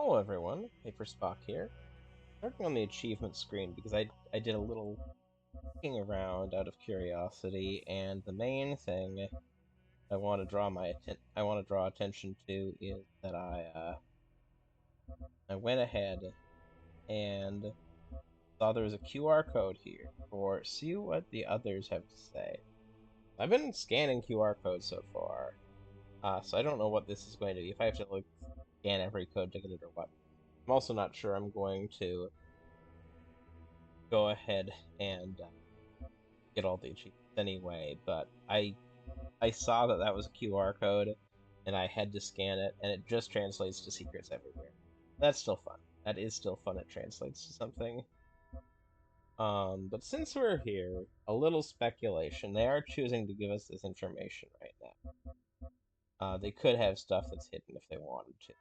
Hello everyone, PaperSpock here. Working on the achievement screen because I did a little looking around out of curiosity, and the main thing I want to draw attention to is that I went ahead and saw there was a QR code here for see what the others have to say. I've been scanning QR codes so far, so I don't know what this is going to be. If I have to like scan every code to get it or what. I'm also not sure I'm going to go ahead and get all the achievements anyway, but I saw that that was a QR code, and I had to scan it, and it just translates to secrets everywhere. That's still fun. That is still fun. It translates to something. But since we're here, a little speculation. They are choosing to give us this information right now. They could have stuff that's hidden if they wanted to.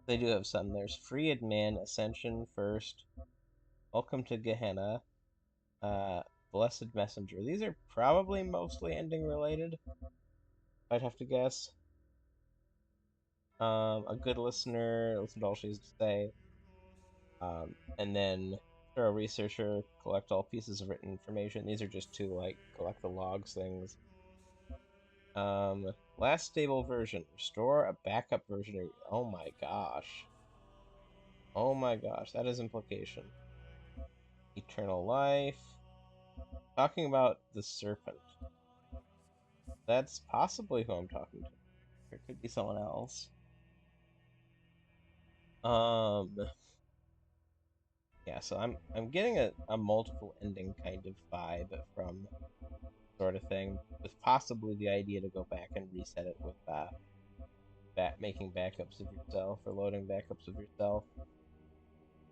They do have some. There's Free Admin, Ascension First, Welcome to Gehenna, uh, Blessed Messenger. These are probably mostly ending related, I'd have to guess. A good listener, listen to all she has to say. And then thorough researcher, collect all pieces of written information. These are just two, like, collect the logs things. Last stable version. Restore a backup version. Oh my gosh. Oh my gosh, that is implication. Eternal life. Talking about the serpent. That's possibly who I'm talking to. There could be someone else. Yeah, so I'm getting a multiple ending kind of vibe from sort of thing, with possibly the idea to go back and reset it with making backups of yourself or loading backups of yourself.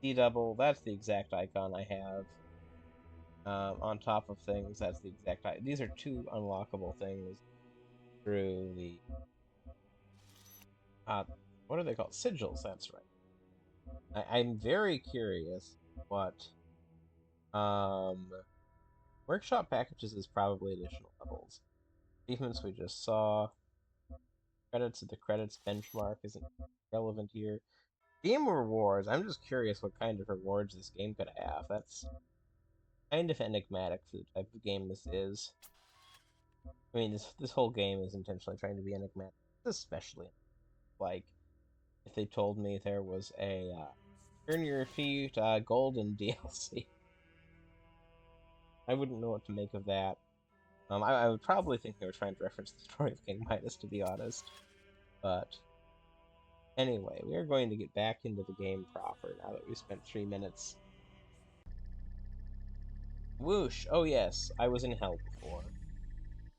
D-double, that's the exact icon I have. On top of things, that's the exact these are two unlockable things through the what are they called? Sigils, that's right. I'm very curious what workshop packages is probably additional levels. Achievements we just saw. Credits of the credits benchmark isn't relevant here. Game rewards. I'm just curious what kind of rewards this game could have. That's kind of enigmatic for the type of game this is. I mean, this whole game is intentionally trying to be enigmatic, especially like if they told me there was a earn your feet golden DLC. I wouldn't know what to make of that. I would probably think they were trying to reference the story of King Midas, to be honest. But anyway, we are going to get back into the game proper now that we've spent 3 minutes. Whoosh! Oh yes, I was in hell before.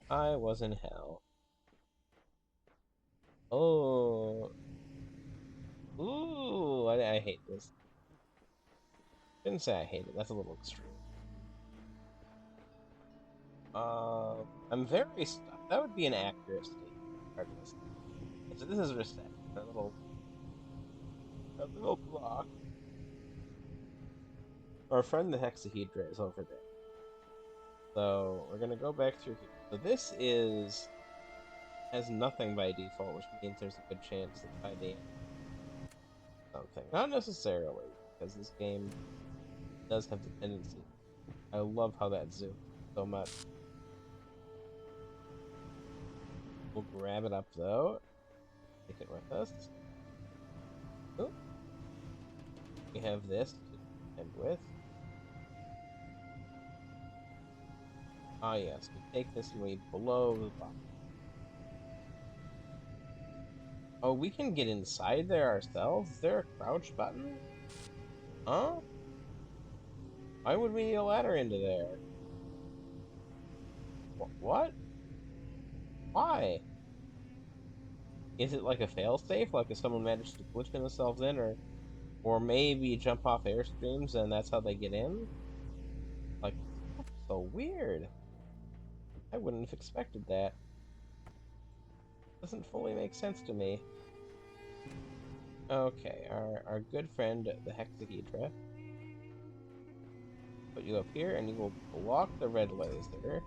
I was in hell. Oh. Ooh, I hate this. Didn't say I hate it, that's a little extreme. I'm very stuck. That would be an accurate statement, regardless. So this is reset. A little block. Our friend the Hexahedra is over there. So we're gonna go back through here. So this has nothing by default, which means there's a good chance that by the end something. Not necessarily, because this game does have the tendency. I love how that zooms so much. We'll grab it up though. Take it with us. Oh. We have this to end with. Ah yes, we take this and we blow the bottom. Oh, we can get inside there ourselves? Is there a crouch button? Huh? Why would we need a ladder into there? What? Why? Is it like a failsafe? Like if someone managed to glitch themselves in, or maybe jump off airstreams and that's how they get in? Like, so weird. I wouldn't have expected that. Doesn't fully make sense to me. Okay, our good friend, the Hexahedra. Put you up here, and you will block the red laser.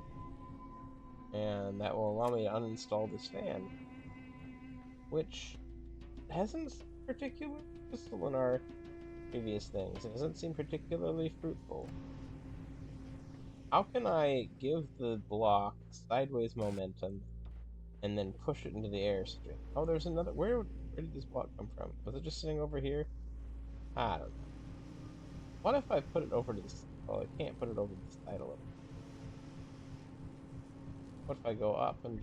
And that will allow me to uninstall this fan. Which hasn't particularly useful in our previous things. It doesn't seem particularly fruitful. How can I give the block sideways momentum and then push it into the airstream? Oh, there's another. Where did this block come from? Was it just sitting over here? I don't know. What if I put it over to the... Well, I can't put it over to the side a little. What if I go up and...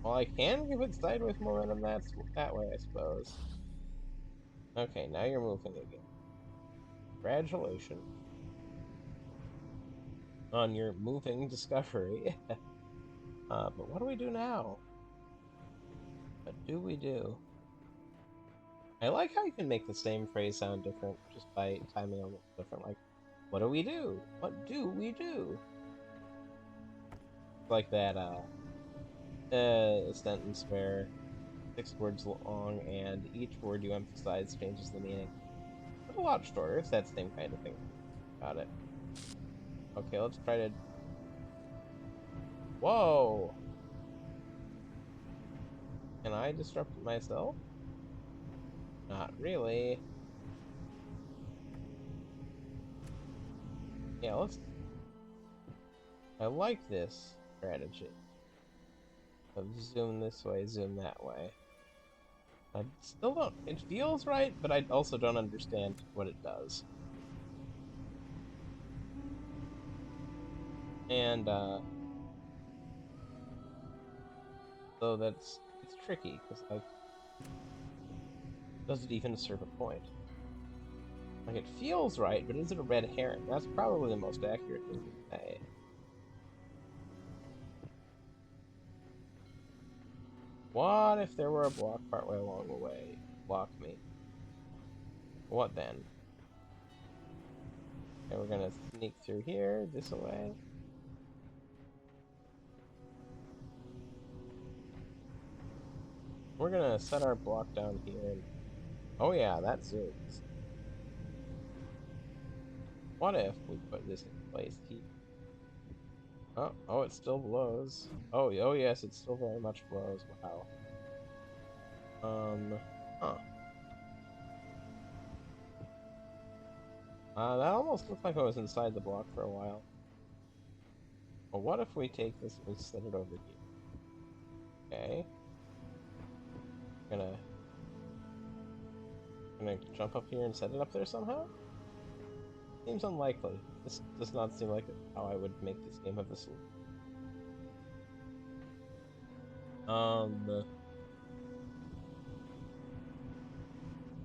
Well, I can give it sideways momentum. That's that way, I suppose. Okay, now you're moving again. Congratulations on your moving discovery. But what do we do now? What do we do? I like how you can make the same phrase sound different just by timing a little different. Like, what do we do? What do we do? Like that, sentence where 6 words long and each word you emphasize changes the meaning. But a lot shorter. It's that same kind of thing. Got it. Okay, let's try to... Whoa! Can I disrupt it myself? Not really. Yeah, let's... I like this strategy. Of zoom this way, zoom that way. I still don't... It feels right, but I also don't understand what it does. And, so that's... It's tricky, because, like... Does it even serve a point? Like, it feels right, but is it a red herring? That's probably the most accurate thing to say. What if there were a block partway along the way? Block me. What then? Okay, we're gonna sneak through here, this way. We're gonna set our block down here. And... Oh yeah, that zooms. What if we put this in place here? Oh, it still blows. Oh yes, it still very much blows. Wow. Huh. That almost looked like I was inside the block for a while. Well, what if we take this and we set it over here? Okay. Gonna jump up here and set it up there somehow? Seems unlikely. This does not seem like how I would make this game have a solution.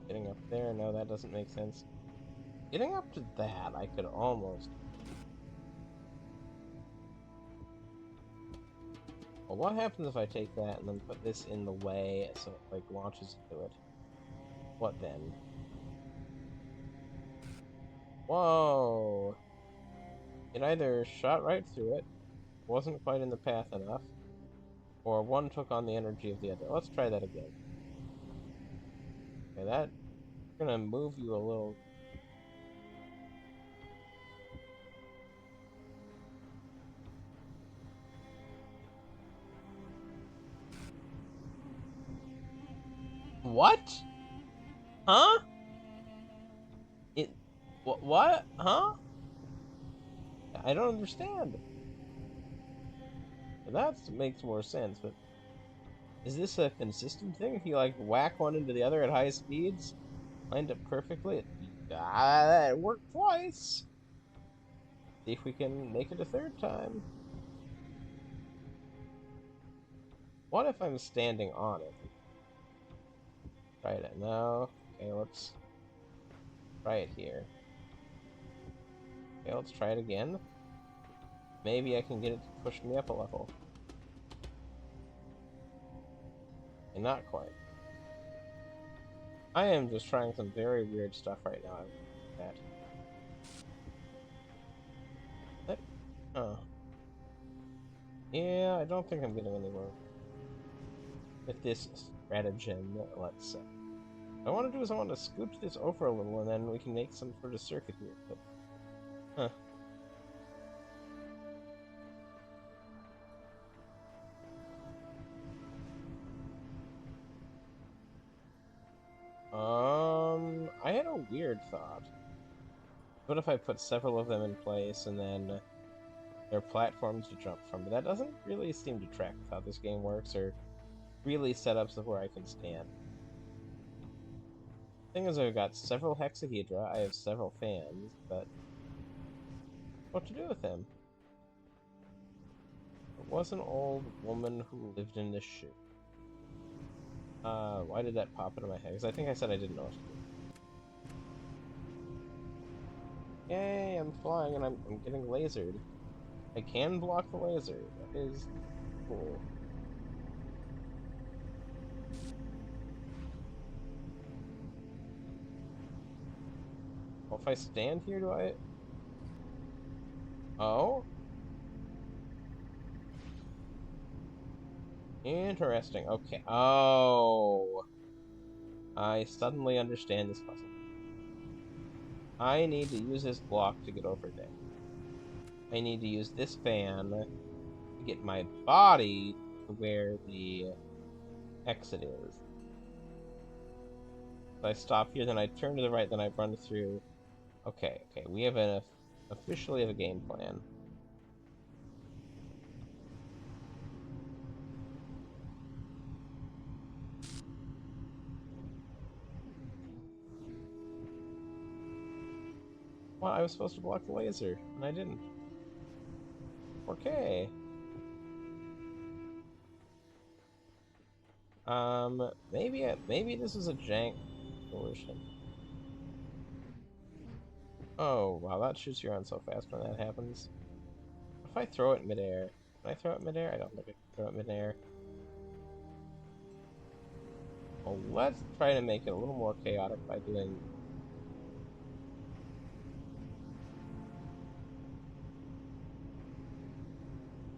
Getting up there? No, that doesn't make sense. Getting up to that, I could almost... Well, what happens if I take that and then put this in the way so it, like, launches into it? What then? Whoa! It either shot right through it, wasn't quite in the path enough, or one took on the energy of the other. Let's try that again. Okay, that... I'm gonna move you a little... What? Huh? It... What? Huh? I don't understand. That makes more sense, but... Is this a consistent thing? If you, like, whack one into the other at high speeds, lined up perfectly, it worked twice! See if we can make it a third time. What if I'm standing on it? Try it now. Okay, let's try it here. Okay, let's try it again. Maybe I can get it to push me up a level. And not quite. I am just trying some very weird stuff right now. That. Oh. Yeah, I don't think I'm getting anywhere with this stratagem, let's say. What I want to do is I want to scooch this over a little, and then we can make some sort of circuit here. But, huh. weird thought. What if I put several of them in place and then there are platforms to jump from? But that doesn't really seem to track with how this game works or really set up so where I can stand. Thing is, I've got several hexahedra, I have several fans, but what to do with them? There was an old woman who lived in this shoe. Why did that pop into my head? Because I think I said I didn't know what to do. Yay, I'm flying and I'm getting lasered. I can block the laser. That is cool. Well, if I stand here, do I... Oh? Interesting. Okay. Oh. I suddenly understand this puzzle. I need to use this block to get over there. I need to use this fan to get my body to where the exit is. So I stop here, then I turn to the right, then I run through. Okay, we have officially have a game plan. Well, I was supposed to block the laser, and I didn't. Okay. Maybe this is a jank solution. Oh, wow, that shoots you around so fast when that happens. If I throw it midair, can I throw it midair? I don't think I can throw it midair. Well, let's try to make it a little more chaotic by doing...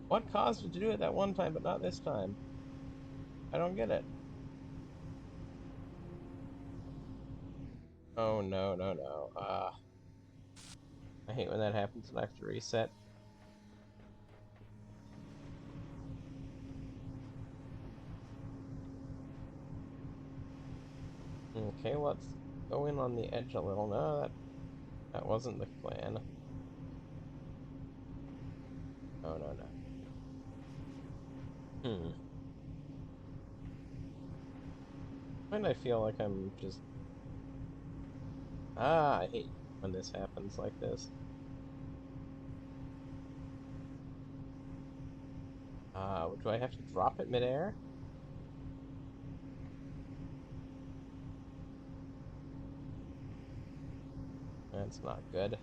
What caused it to do it that one time, but not this time? I don't get it. Oh, no. I hate when that happens and I have to reset. Okay, let's go in on the edge a little. No, that wasn't the plan. No. And I feel like I'm just... I hate when this happens like this. Do I have to drop it midair? That's not good.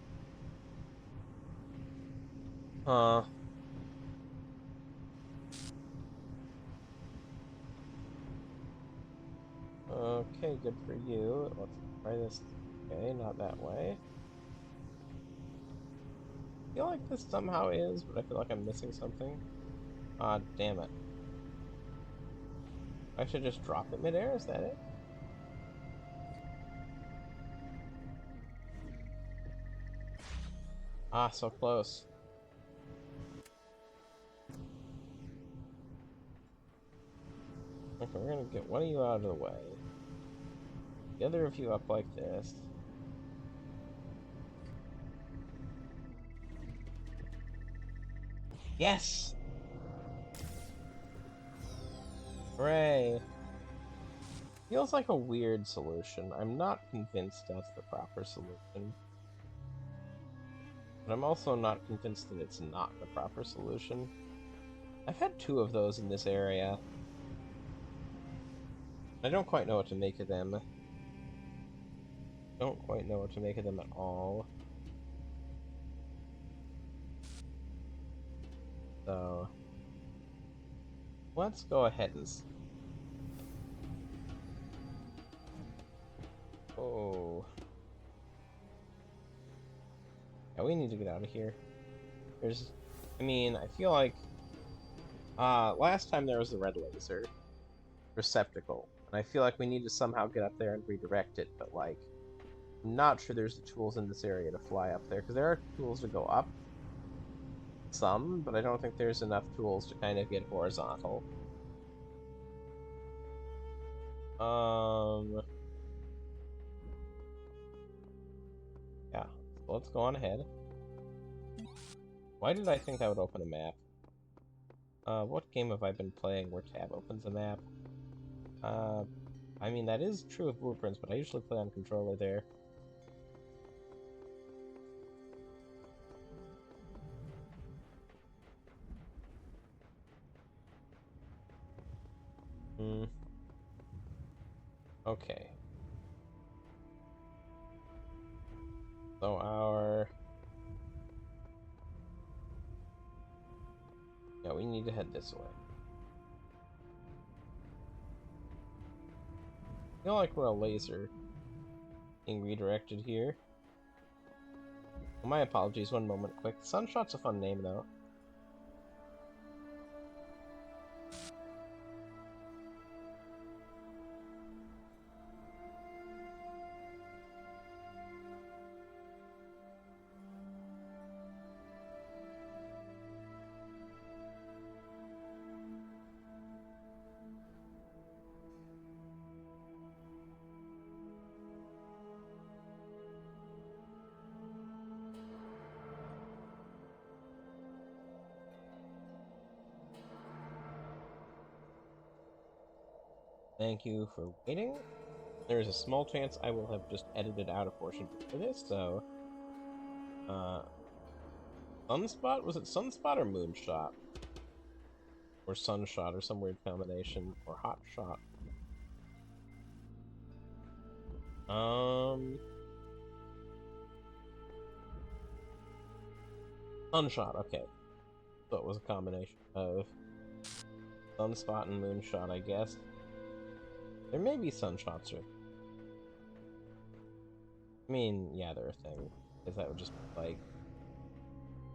Huh. Okay, good for you. Let's try this. Okay, not that way. I feel like this somehow is, but I feel like I'm missing something. Ah, damn it. I should just drop it midair, is that it? Ah, so close. Okay, we're gonna get one of you out of the way. The other of you up like this. Yes! Hooray! Feels like a weird solution. I'm not convinced that's the proper solution. But I'm also not convinced that it's not the proper solution. I've had 2 of those in this area. I don't quite know what to make of them. Don't quite know what to make of them at all. So... let's go ahead and... Oh... yeah, we need to get out of here. There's... I mean, I feel like... last time there was the red laser receptacle, and I feel like we need to somehow get up there and redirect it, but, like, I'm not sure there's the tools in this area to fly up there, because there are tools to go up. Some, but I don't think there's enough tools to kind of get horizontal. let's go on ahead. Why did I think that would open a map? What game have I been playing where tab opens a map? I mean, that is true of Blueprints, but I usually play on controller there. Okay. So yeah, we need to head this way. I feel like we're a laser being redirected here. Well, my apologies, one moment quick. Sunshot's a fun name, though. Thank you for waiting. There is a small chance I will have just edited out a portion for this, so... Sunspot? Was it Sunspot or Moonshot? Or Sunshot, or some weird combination. Or Hot Shot. Sunshot, okay. So it was a combination of Sunspot and Moonshot, I guess. There may be Sunshots, or... I mean, yeah, they're a thing. Because that would just be like...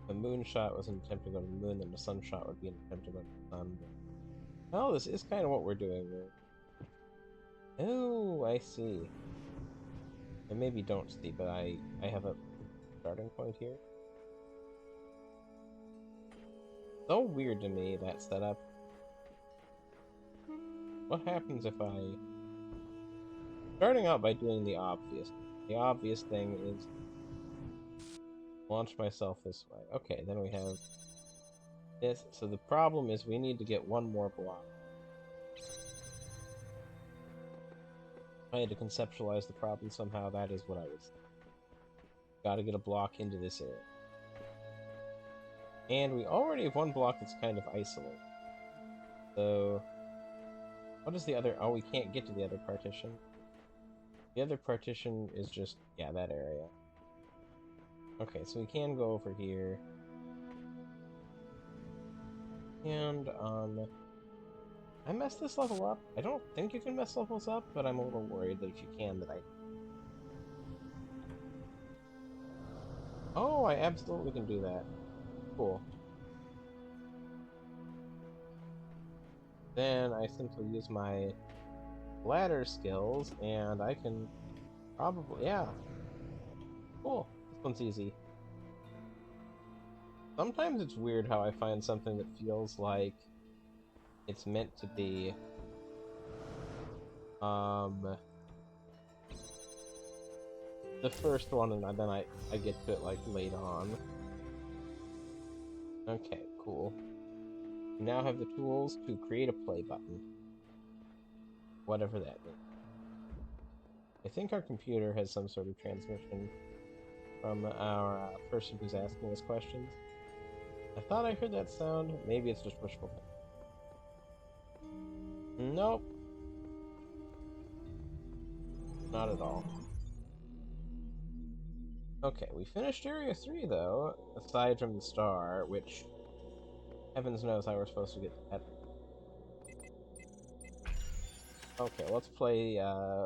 The Moonshot was an attempt to go to the moon, then the Sunshot would be an attempt to go to the sun. But... Oh, this is kind of what we're doing here. Oh, I see. I maybe don't see, but I have a starting point here. So weird to me, that setup. What happens if I... Starting out by doing the obvious. The obvious thing is... Launch myself this way. Okay, then we have... this. So the problem is we need to get one more block. I had to conceptualize the problem somehow. That is what I was... Gotta get a block into this area. And we already have one block that's kind of isolated. So... What is the other... Oh, we can't get to the other partition. The other partition is just... Yeah, that area. Okay, so we can go over here. And, I messed this level up. I don't think you can mess levels up, but I'm a little worried that if you can, that I... Oh, I absolutely can do that. Cool. Then I simply use my ladder skills, and I can probably... Yeah. Cool. This one's easy. Sometimes it's weird how I find something that feels like it's meant to be... the first one, and then I get to it, like, late on. Okay, cool. We now have the tools to create a play button. Whatever that means. I think our computer has some sort of transmission from our person who's asking us questions. I thought I heard that sound. Maybe it's just wishful thinking. Nope. Not at all. Okay, we finished Area 3, though, aside from the star, which... Heavens knows how we're supposed to get that. Okay, let's play,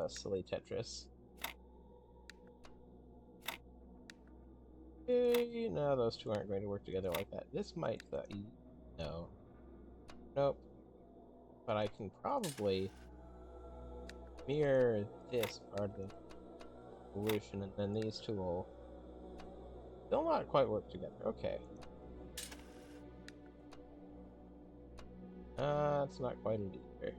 silly Tetris. Okay, no, those two aren't going to work together like that. This might, no. Nope. But I can probably mirror this part of the solution, and then these two will still not quite work together. Okay. It's not quite an either.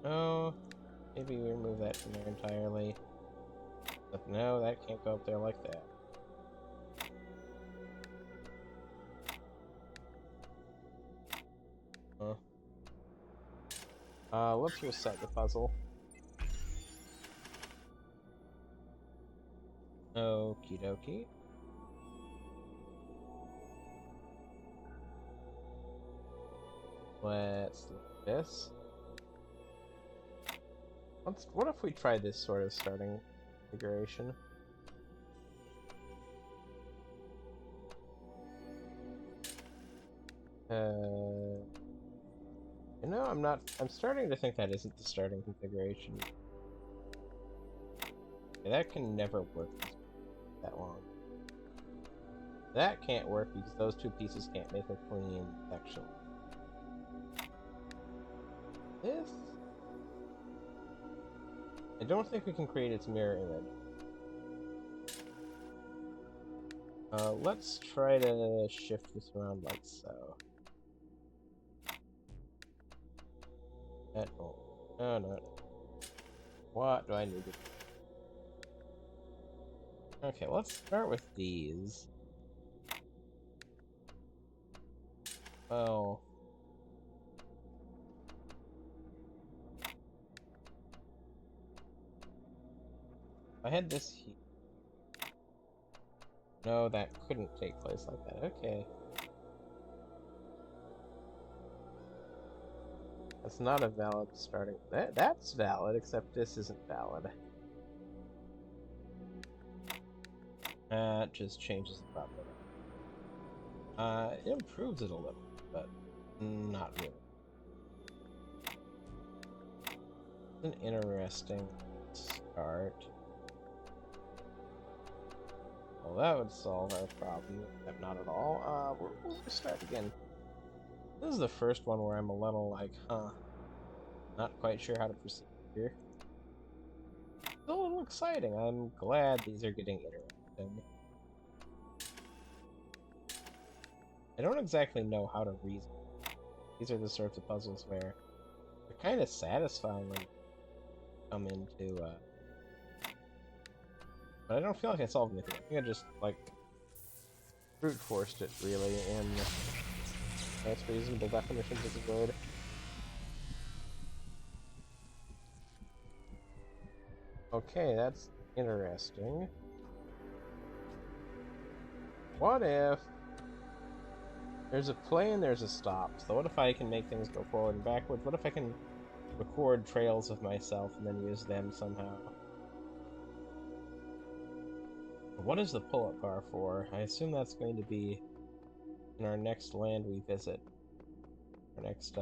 Oh, maybe we remove that from there entirely. But no, that can't go up there like that. Let's reset the puzzle. Okie dokie. Let's look at this. What if we try this sort of starting configuration? You know, I'm starting to think that isn't the starting configuration. Okay, that can never work that long. That can't work because those two pieces can't make a clean section. This... I don't think we can create its mirror image. Let's try to shift this around like so. That won't... Oh, no. What do I need to do? Okay, let's start with these. Well... I had this here. No, that couldn't take place like that. Okay. That's not a valid starting... That's valid, except this isn't valid. It just changes the property. It improves it a little, but not really. It's an interesting start. Well, that would solve our problem, except not at all. We'll start again. This is the first one where I'm a little like, not quite sure how to proceed here. It's a little exciting. I'm glad these are getting interesting. I don't exactly know how to reason. These are the sorts of puzzles where they're kind of satisfying when you come into, but I don't feel like I solved anything. I think I just, like, brute forced it, really, in most reasonable definitions of the word. Okay, that's interesting. What if there's a play and there's a stop? So what if I can make things go forward and backwards? What if I can record trails of myself and then use them somehow? What is the pull-up bar for? I assume that's going to be in our next land we visit. Our next,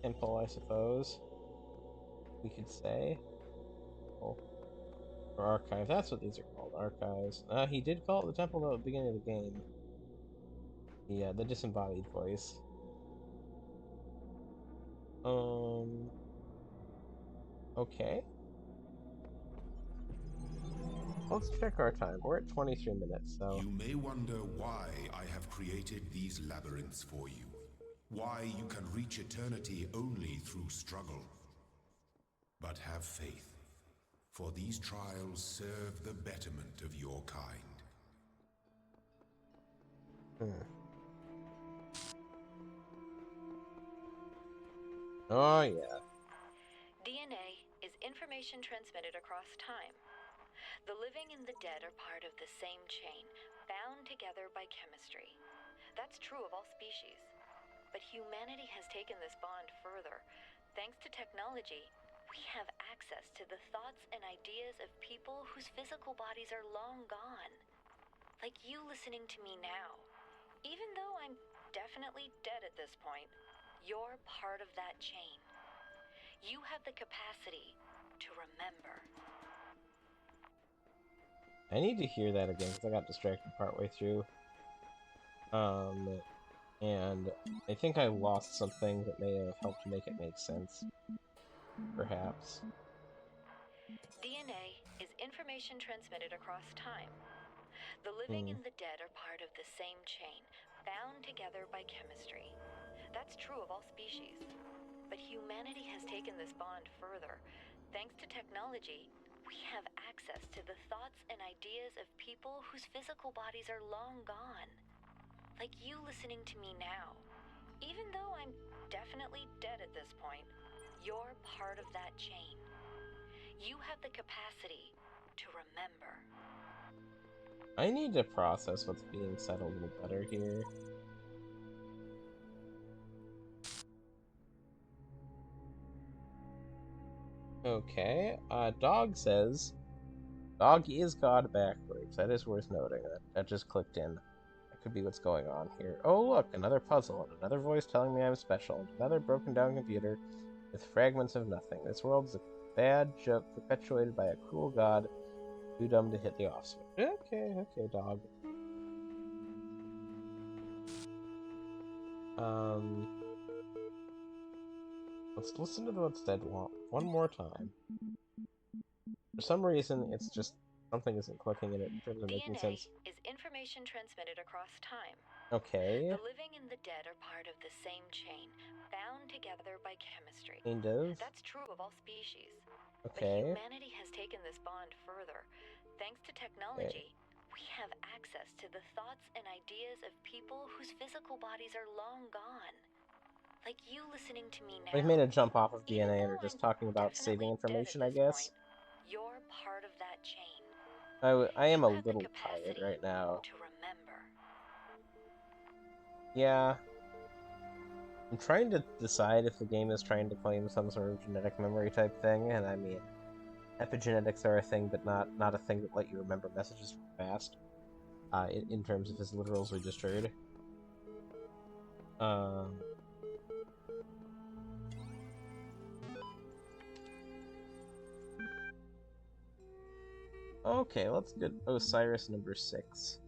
temple, I suppose. We could say. Oh. Or archive. That's what these are called. Archives. He did call it the temple at the beginning of the game. The disembodied voice. Okay. Let's check our time. We're at 23 minutes, so... You may wonder why I have created these labyrinths for you. Why you can reach eternity only through struggle. But have faith, for these trials serve the betterment of your kind. Oh, yeah. DNA is information transmitted across time. The living and the dead are part of the same chain, bound together by chemistry. That's true of all species. But humanity has taken this bond further. Thanks to technology, we have access to the thoughts and ideas of people whose physical bodies are long gone. Like you listening to me now. Even though I'm definitely dead at this point, you're part of that chain. You have the capacity to remember. I need to hear that again because I got distracted partway through. And I think I lost something that may have helped make it make sense. Perhaps. DNA is information transmitted across time. The living and the dead are part of the same chain, bound together by chemistry. That's true of all species. But humanity has taken this bond further. Thanks to technology, we have access to the thoughts and ideas of people whose physical bodies are long gone. Like you listening to me now. Even though I'm definitely dead at this point, you're part of that chain. You have the capacity to remember. I need to process what's being said a little better here. Okay, Dog says, Dog is God backwards. That is worth noting. That just clicked in. That could be what's going on here. Oh look, another puzzle, and another voice telling me I'm special, and another broken down computer with fragments of nothing. This world is a bad joke perpetuated by a cruel god too dumb to hit the off switch. Okay, Dog. Let's listen to what's said one more time. For some reason, it's just something isn't clicking in it in terms of making DNA sense. is information transmitted across time. Okay. The living and the dead are part of the same chain, bound together by chemistry. Kind of. That's true of all species. But Okay. humanity has taken this bond further. Thanks to technology, we have access to the thoughts and ideas of people whose physical bodies are long gone. Like you listening to me now. We've made a jump off of Even DNA and though are just I'm talking about saving definitely dead information, at I this guess. point, you're part of that chain. I am a You have the little tired capacity right now. to remember. Yeah. I'm trying to decide if the game is trying to claim some sort of genetic memory type thing, and I mean, epigenetics are a thing, but not a thing that let you remember messages fast. In terms of his literals we just heard. Okay, let's get Osiris number 6.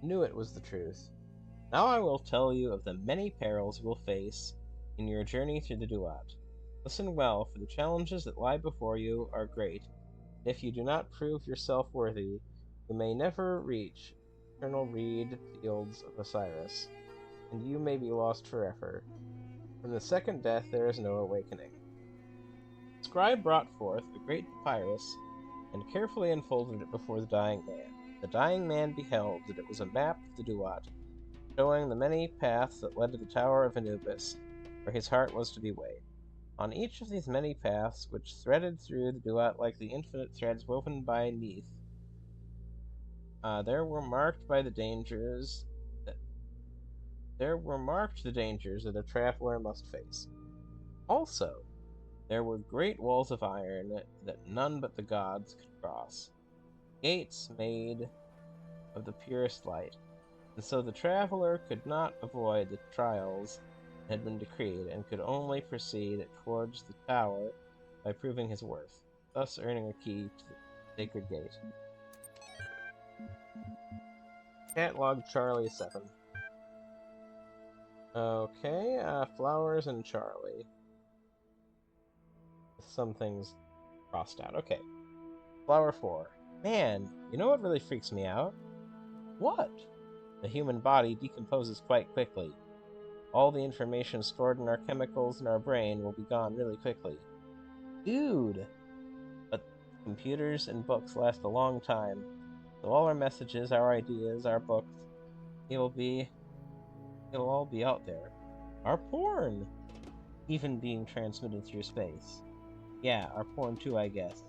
Knew it was the truth. Now I will tell you of the many perils you will face in your journey through the Duat. Listen well, for the challenges that lie before you are great. If you do not prove yourself worthy, you may never reach eternal reed fields of Osiris, and you may be lost forever. From the second death there is no awakening. The scribe brought forth a great papyrus, and carefully unfolded it before the dying man. The dying man beheld that it was a map of the Duat, showing the many paths that led to the Tower of Anubis, where his heart was to be weighed. On each of these many paths, which threaded through the Duat like the infinite threads woven by Neith, there were marked the dangers that a traveler must face. Also, there were great walls of iron that none but the gods could cross, gates made of the purest light, and so the traveler could not avoid the trials that had been decreed, and could only proceed towards the tower by proving his worth, thus earning a key to the sacred gate. Catalog Charlie 7. Okay, Flowers and Charlie. Some things crossed out. Okay. Flower 4. Man, you know what really freaks me out? What? The human body decomposes quite quickly. All the information stored in our chemicals in our brain will be gone really quickly. Dude! But computers and books last a long time. So all our messages, our ideas, our books, it'll all be out there. Our porn! Even being transmitted through space. Yeah, our porn too, I guess.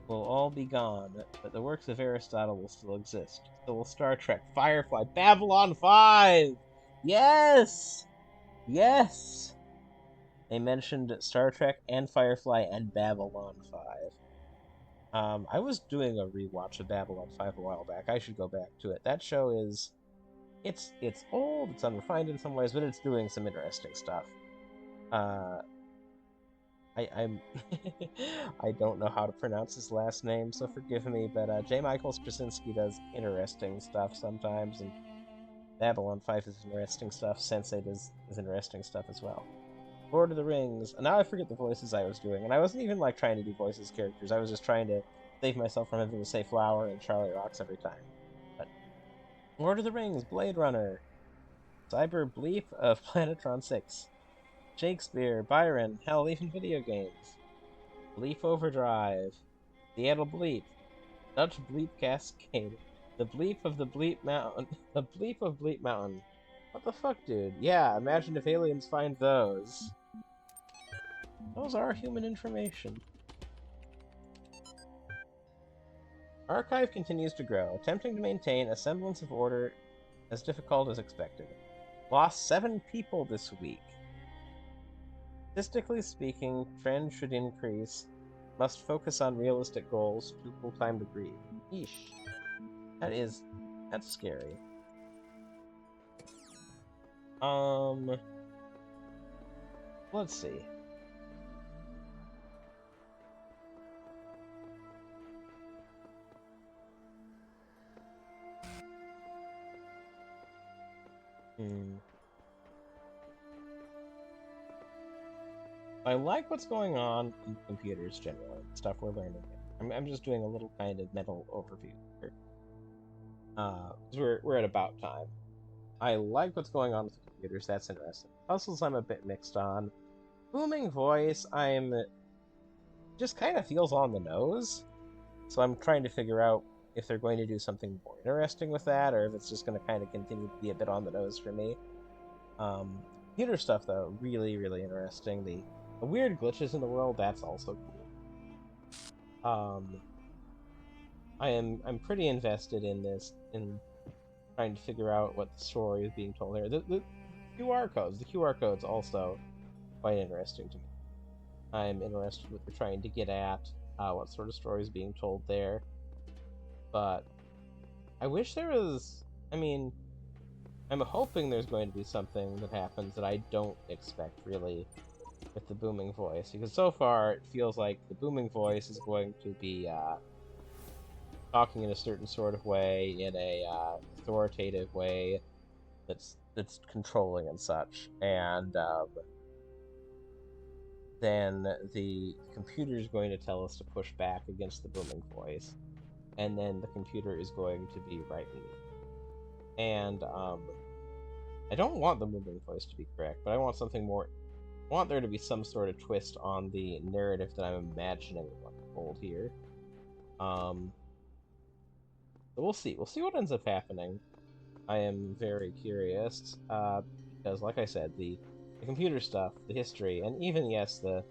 Will all be gone, but the works of Aristotle will still exist. So will Star Trek, Firefly, Babylon 5! Yes! Yes! They mentioned Star Trek and Firefly and Babylon 5. I was doing a rewatch of Babylon 5 a while back. I should go back to it. That show is... It's old, it's unrefined in some ways, but it's doing some interesting stuff. I'm I don't know how to pronounce his last name, so forgive me, but J. Michael Straczynski does interesting stuff sometimes, and Babylon 5 is interesting stuff. Sense8 is interesting stuff as well. Lord of the Rings, and now I forget the voices I was doing, and I wasn't even, like, trying to do voices characters, I was just trying to save myself from having to say Flower and Charlie Rocks every time. But Lord of the Rings, Blade Runner, Cyber Bleep of Planetron 6. Shakespeare, Byron, hell, even video games. Bleep Overdrive. Seattle Bleep. Dutch Bleep Cascade. The Bleep of the Bleep Mountain. The Bleep of Bleep Mountain. What the fuck, dude? Yeah, imagine if aliens find those. Those are human information. Archive continues to grow, attempting to maintain a semblance of order as difficult as expected. Lost 7 people this week. Statistically speaking, trend should increase. Must focus on realistic goals. Too full time to breathe. Yeesh. That's scary. Let's see. I like what's going on in computers generally, stuff we're learning. I'm just doing a little kind of mental overview here. We're at about time. I like what's going on with the computers, that's interesting. Puzzles I'm a bit mixed on. Booming voice, I'm just kind of feels on the nose. So I'm trying to figure out if they're going to do something more interesting with that, or if it's just going to kind of continue to be a bit on the nose for me. Computer stuff, though, really, really interesting. The weird glitches in the world, that's also cool. I'm pretty invested in this, in trying to figure out what the story is being told here. The QR codes also quite interesting to me. I'm interested in what they're trying to get at, what sort of story is being told there. But I wish there was, I'm hoping there's going to be something that happens that I don't expect, really, with the booming voice. Because so far, it feels like the booming voice is going to be talking in a certain sort of way, in a authoritative way that's controlling and such. And then the computer is going to tell us to push back against the booming voice. And then the computer is going to be right in me. And I don't want the moving voice to be correct, but I want something more. I want there to be some sort of twist on the narrative that I'm imagining unfold here. So we'll see. We'll see what ends up happening. I am very curious because, like I said, the computer stuff, the history, and even yes, the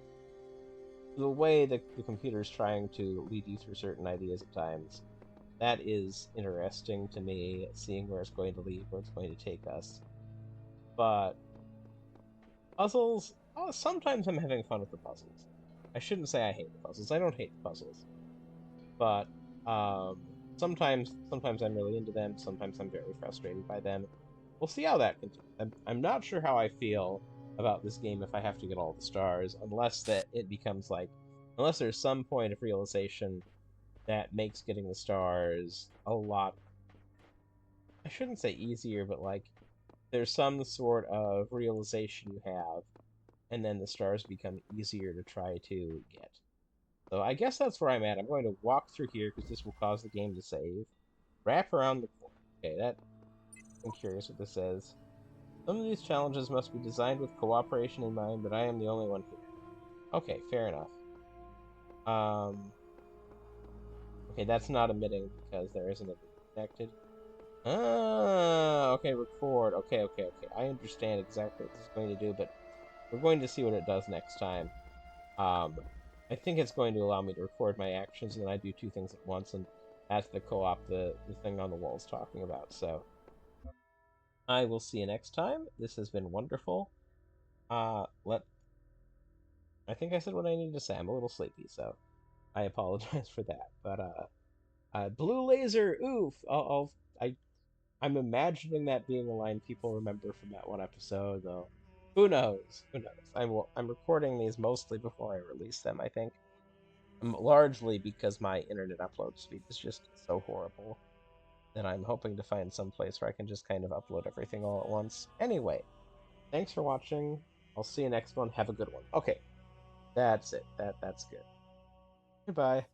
way that the computer is trying to lead you through certain ideas at times. That is interesting to me, seeing where it's going to lead, where it's going to take us. But puzzles, sometimes I'm having fun with the puzzles. I shouldn't say I hate the puzzles. I don't hate the puzzles. But sometimes I'm really into them. Sometimes I'm very frustrated by them. We'll see how that continues. I'm not sure how I feel about this game if I have to get all the stars, unless that it becomes like, unless there's some point of realization that makes getting the stars a lot, I shouldn't say easier, but like there's some sort of realization you have, and then the stars become easier to try to get. So I guess that's where I'm at. I'm going to walk through here because this will cause the game to save. Wrap around the corner. Okay, I'm curious what this says. Some of these challenges must be designed with cooperation in mind, but I am the only one here. Okay, fair enough. Okay, that's not emitting because there isn't a connected. Okay, record. Okay. I understand exactly what this is going to do, but we're going to see what it does next time. I think it's going to allow me to record my actions, and then I do 2 things at once, and that's the co-op the thing on the wall is talking about. So I will see you next time. This has been wonderful. I think I said what I needed to say. I'm a little sleepy, so I apologize for that. But blue laser, oof. I'm imagining that being a line people remember from that one episode, though. Who knows? Who knows? I'm recording these mostly before I release them, I think. Largely because my internet upload speed is just so horrible that I'm hoping to find some place where I can just kind of upload everything all at once. Anyway, thanks for watching. I'll see you next one. Have a good one. Okay, that's it. That's good. Goodbye.